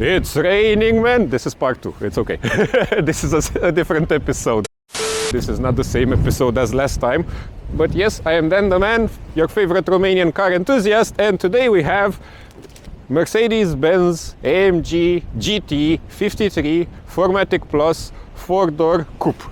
It's raining, man! This is part 2, it's okay. This is a different episode. This is not the same episode as last time. But yes, I am Dan the Man, your favorite Romanian car enthusiast, and today we have Mercedes-Benz AMG GT 53 4MATIC Plus 4-door coupe.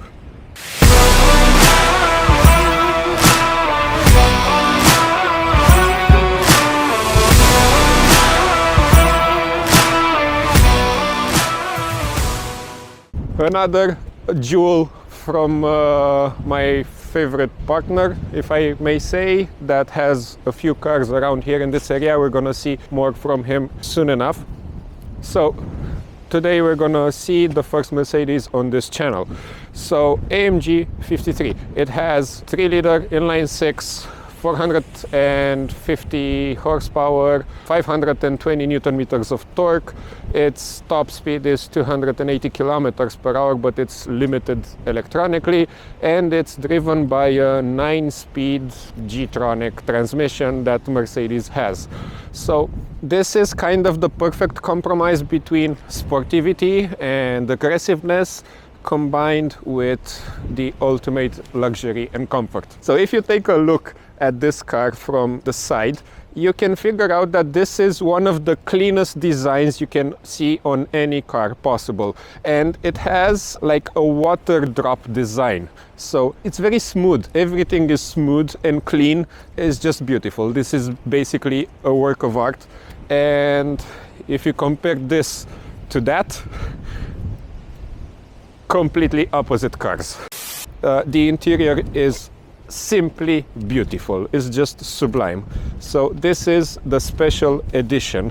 Another jewel from my favorite partner, if I may say, that has a few cars around here in this area. We're gonna see more from him soon enough. So today we're gonna see the first Mercedes on this channel. So AMG 53, it has 3-liter inline 6, 450 horsepower, 520 Newton meters of torque. Its top speed is 280 kilometers per hour, but it's limited electronically, and it's driven by a 9-speed G-tronic transmission that Mercedes has. So this is kind of the perfect compromise between sportivity and aggressiveness, combined with the ultimate luxury and comfort. So if you take a look at this car from the side, you can figure out that this is one of the cleanest designs you can see on any car possible. And it has like a water drop design. So it's very smooth. Everything is smooth and clean. It's just beautiful. This is basically a work of art. And if you compare this to that, completely opposite cars. The interior is simply beautiful. It's just sublime. So this is the special edition,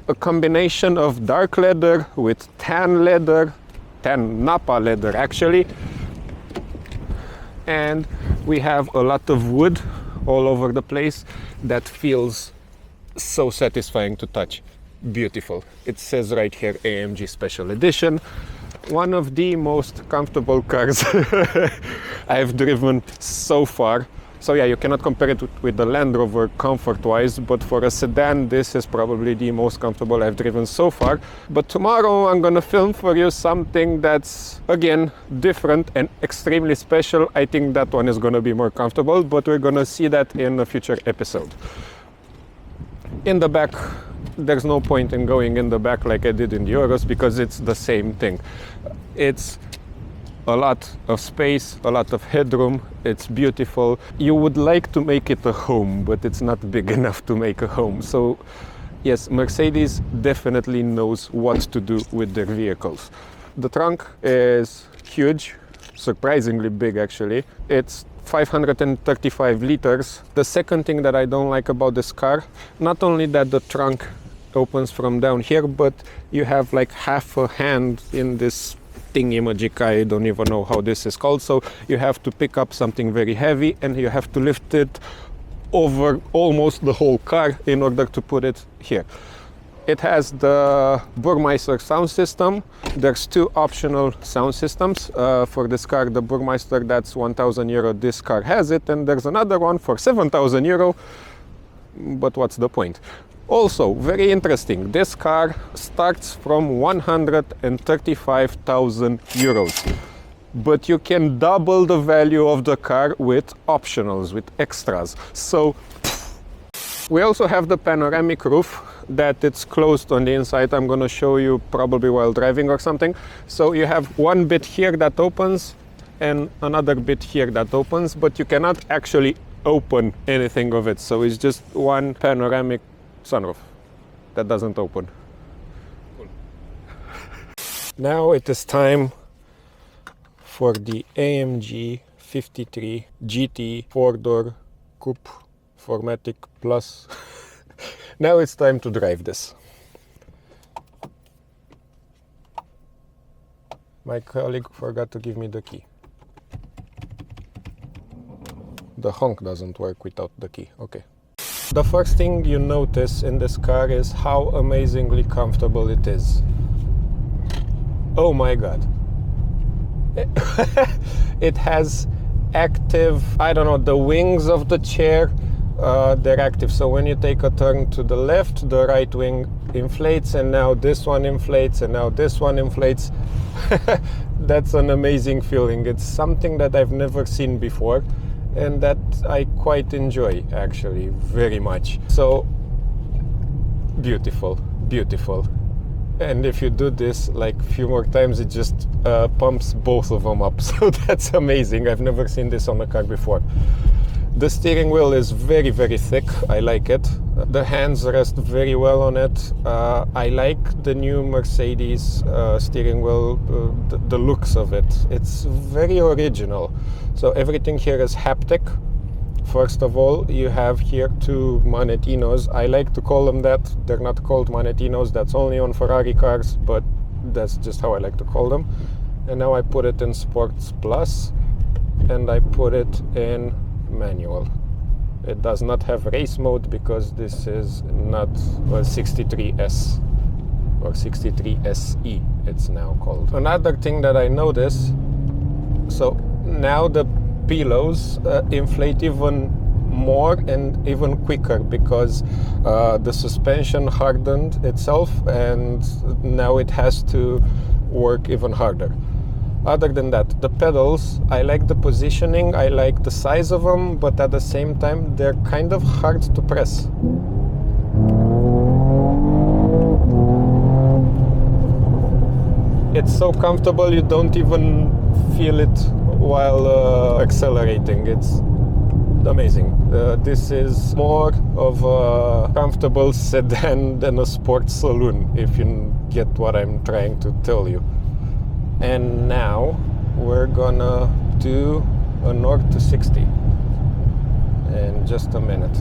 a combination of dark leather with tan leather, tan Napa leather actually, and we have a lot of wood all over the place that feels so satisfying to touch. Beautiful. It says right here AMG Special Edition. One of the most comfortable cars I've driven so far. So yeah, you cannot compare it with the Land Rover comfort-wise, but for a sedan, this is probably the most comfortable I've driven so far. But tomorrow I'm gonna film for you something that's, again, different and extremely special. I think that one is gonna be more comfortable, but we're gonna see that in a future episode. In the back, there's no point in going in the back like I did in the Euros, because it's the same thing. It's a lot of space, a lot of headroom. It's beautiful. You would like to make it a home, but it's not big enough to make a home. So yes, Mercedes definitely knows what to do with their vehicles. The trunk is huge, surprisingly big actually. It's 535 liters. The second thing that I don't like about this car, not only that the trunk opens from down here, but you have like half a hand in this thingy-majig. I don't even know how this is called. So you have to pick up something very heavy and you have to lift it over almost the whole car in order to put it here. It has the Burmeister sound system. There's 2 optional sound systems for this car. The Burmeister, that's 1,000 euro. This car has it, and there's another one for 7,000 euro. But what's the point? Also, very interesting, this car starts from 135,000 euros. But you can double the value of the car with optionals, with extras. So we also have the panoramic roof that it's closed on the inside. I'm gonna show you probably while driving or something. So you have one bit here that opens and another bit here that opens, but you cannot actually open anything of it. So it's just one panoramic sunroof that doesn't open. Cool. Now it is time for the AMG 53 GT 4-door coupe 4MATIC Plus. Now it's time to drive this. My colleague forgot to give me the key. The honk doesn't work without the key. Okay. The first thing you notice in this car is how amazingly comfortable it is. Oh my god. It has active, I don't know, the wings of the chair, they're active. So when you take a turn to the left, the right wing inflates, and now this one inflates, and now this one inflates. That's an amazing feeling. It's something that I've never seen before, and that I quite enjoy, actually, very much. So beautiful, beautiful. And if you do this like a few more times, it just pumps both of them up. So that's amazing. I've never seen this on a car before. The steering wheel is very, very thick. I like it. The hands rest very well on it. I like the new Mercedes steering wheel, the looks of it. It's very original. So everything here is haptic. First of all, you have here two manetinos. I like to call them that. They're not called manetinos. That's only on Ferrari cars, but that's just how I like to call them. And now I put it in Sports Plus, and I put it in manual. It does not have race mode because this is not a 63S or 63SE, it's now called. Another thing that I notice, so now the pillows inflate even more and even quicker because the suspension hardened itself, and now it has to work even harder. Other than that, the pedals, I like the positioning, I like the size of them, but at the same time they're kind of hard to press. It's so comfortable you don't even feel it while accelerating. It's amazing. This is more of a comfortable sedan than a sports saloon, if you get what I'm trying to tell you. And now we're gonna do a 0 to 60 in just a minute.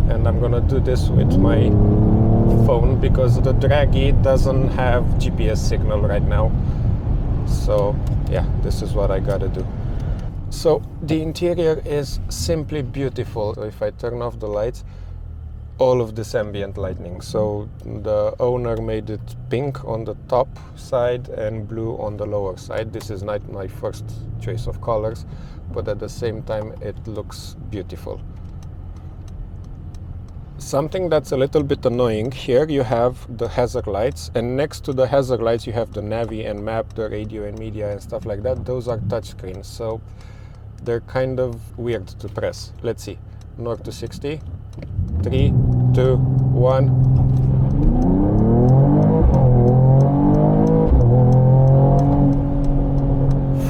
And I'm gonna do this with my phone because the Draghi doesn't have GPS signal right now. So yeah, this is what I gotta do. So the interior is simply beautiful. So if I turn off the lights, all of this ambient lighting. So the owner made it pink on the top side and blue on the lower side. This is not my first choice of colors, but at the same time it looks beautiful. Something that's a little bit annoying, here you have the hazard lights, and next to the hazard lights you have the Navi and map, the radio and media and stuff like that. Those are touchscreens, so they're kind of weird to press. Let's see, 0 to 60. 3, 2, 1.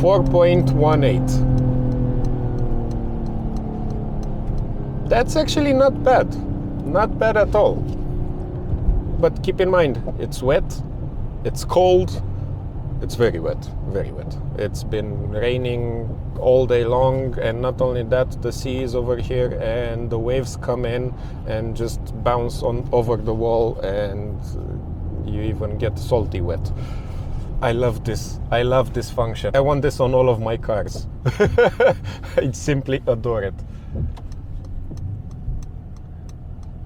.18. That's actually not bad. Not bad at all. But keep in mind, it's wet, it's cold, it's very wet, very wet. It's been raining all day long, and not only that, the sea is over here and the waves come in and just bounce on over the wall, and you even get salty wet. I love this. I love this function. I want this on all of my cars. I simply adore it.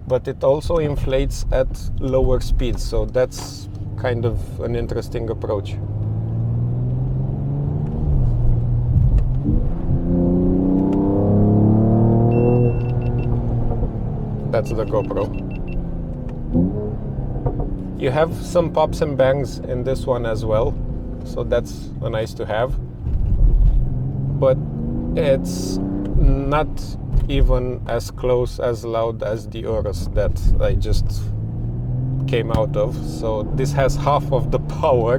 But it also inflates at lower speeds, so that's kind of an interesting approach. That's the GoPro. You have some pops and bangs in this one as well, so that's a nice to have. But it's not even as close as loud as the Urus that I just came out of. So this has half of the power,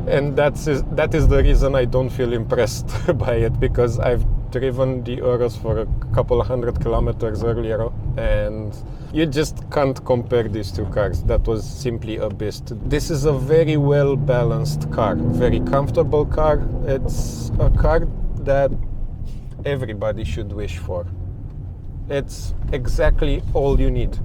and that is the reason I don't feel impressed by it, because I've driven the Urus for a couple of 100 kilometers earlier, and you just can't compare these two cars. That was simply a beast. This is a very well balanced car, very comfortable car. It's a car that everybody should wish for. It's exactly all you need.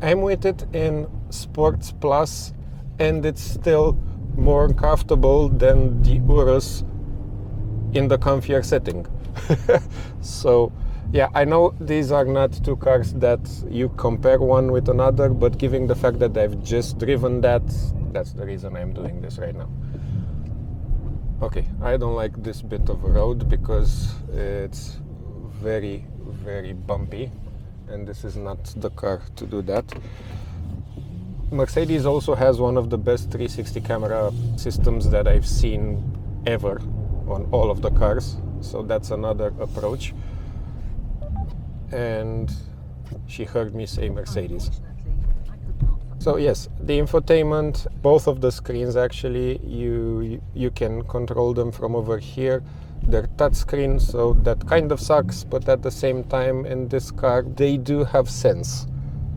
I'm with it in Sports Plus, and it's still more comfortable than the Urus in the comfier setting. So yeah, I know these are not two cars that you compare one with another, but given the fact that I've just driven that's the reason I'm doing this right now. Okay, I don't like this bit of a road because it's very, very bumpy, and this is not the car to do that. Mercedes also has one of the best 360 camera systems that I've seen ever on all of the cars, so that's another approach. And she heard me say Mercedes. So yes, the infotainment, both of the screens actually, you can control them from over here. They're touchscreen, so that kind of sucks, but at the same time in this car they do have sense.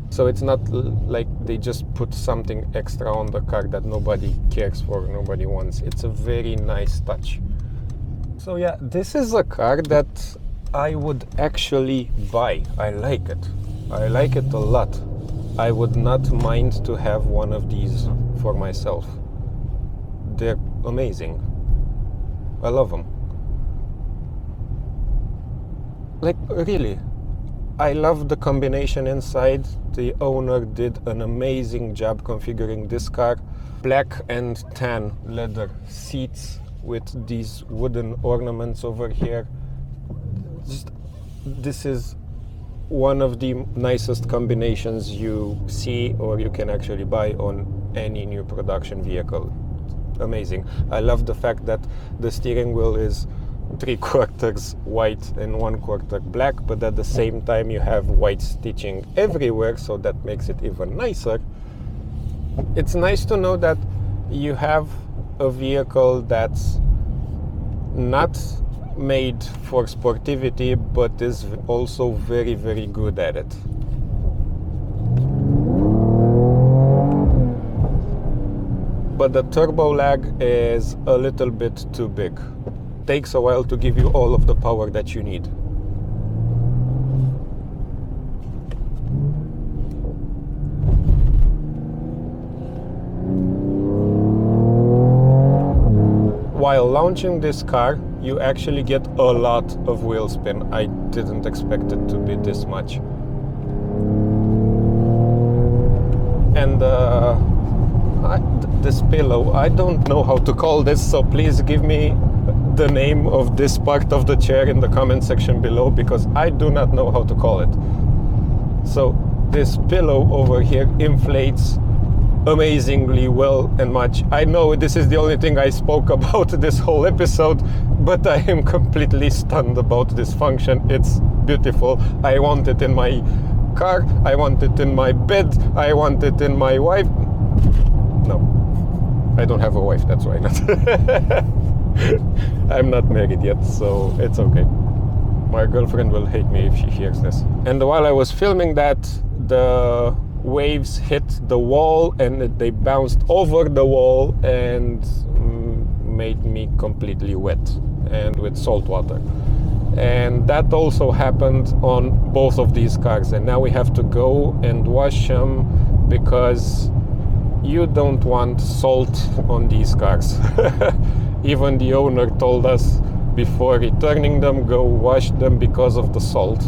So it's not like they just put something extra on the car that nobody cares for, nobody wants. It's a very nice touch. So yeah, this is a car that I would actually buy. I like it. I like it a lot. I would not mind to have one of these for myself. They're amazing. I love them. Like, really, I love the combination inside. The owner did an amazing job configuring this car. Black and tan leather seats with these wooden ornaments over here. This is one of the nicest combinations you see or you can actually buy on any new production vehicle. Amazing. I love the fact that the steering wheel is 3/4 white and 1/4 black, but at the same time you have white stitching everywhere, so that makes it even nicer. It's nice to know that you have a vehicle that's not made for sportivity, but is also very, very good at it. But the turbo lag is a little bit too big. Takes a while to give you all of the power that you need. While launching this car, you actually get a lot of wheel spin. I didn't expect it to be this much. And this pillow, I don't know how to call this, so please give me the name of this part of the chair in the comment section below, because I do not know how to call it. So this pillow over here inflates amazingly well and much. I know this is the only thing I spoke about this whole episode, but I am completely stunned about this function. It's beautiful. I want it in my car, I want it in my bed, I want it in my wife. No, I don't have a wife, that's why not. I'm not married yet, so it's okay. My girlfriend will hate me if she hears this. And while I was filming that, the waves hit the wall and they bounced over the wall and made me completely wet and with salt water. And that also happened on both of these cars, and now we have to go and wash them because you don't want salt on these cars. Even the owner told us before returning them, go wash them because of the salt.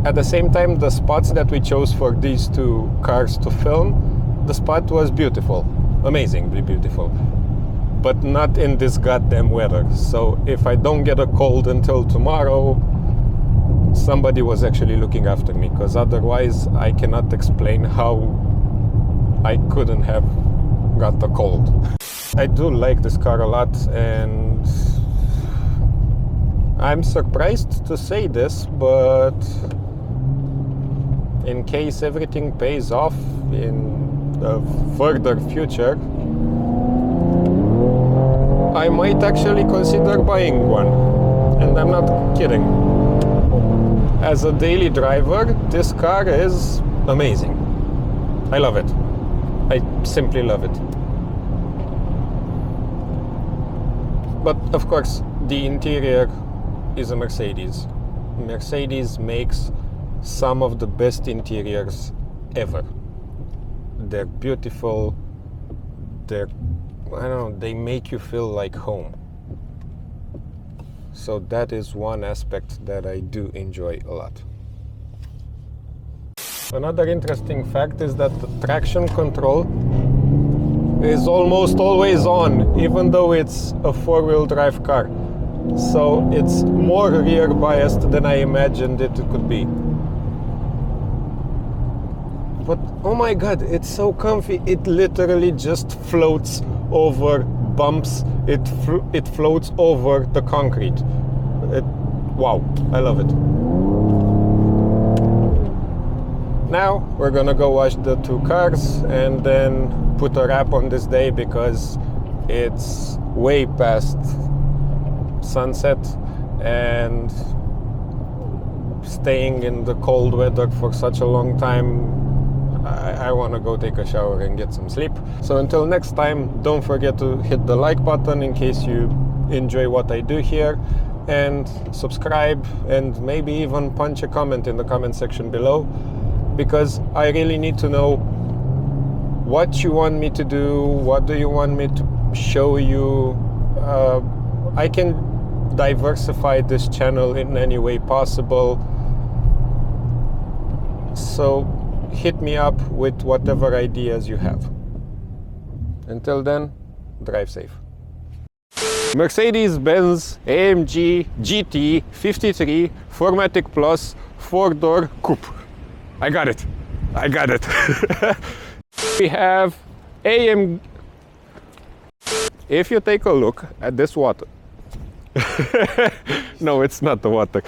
At the same time, the spots that we chose for these two cars to film, the spot was beautiful, amazingly beautiful, but not in this goddamn weather. So if I don't get a cold until tomorrow, somebody was actually looking after me, because otherwise I cannot explain how I couldn't have got the cold. I do like this car a lot, and I'm surprised to say this, but in case everything pays off in the further future, I might actually consider buying one. And I'm not kidding. As a daily driver, this car is amazing. I love it. I simply love it. But of course, the interior is a Mercedes. Mercedes makes some of the best interiors ever. They're beautiful. They're, I don't know, they make you feel like home. So that is one aspect that I do enjoy a lot. Another interesting fact is that the traction control is almost always on, even though it's a four-wheel drive car. So it's more rear biased than I imagined it could be. But oh my god, it's so comfy. It literally just floats over bumps. It floats over the concrete. Wow, I love it. Now we're gonna go wash the two cars and then put a wrap on this day because it's way past sunset, and staying in the cold weather for such a long time, I want to go take a shower and get some sleep. So until next time, don't forget to hit the like button in case you enjoy what I do here, and subscribe, and maybe even punch a comment in the comment section below, because I really need to know what you want me to do, what do you want me to show you. I can diversify this channel in any way possible, so hit me up with whatever ideas you have. Until then, drive safe. Mercedes-Benz AMG GT 53 4MATIC Plus 4-door coupe. I got it. I got it. We have AMG. If you take a look at this water, no, it's not the water.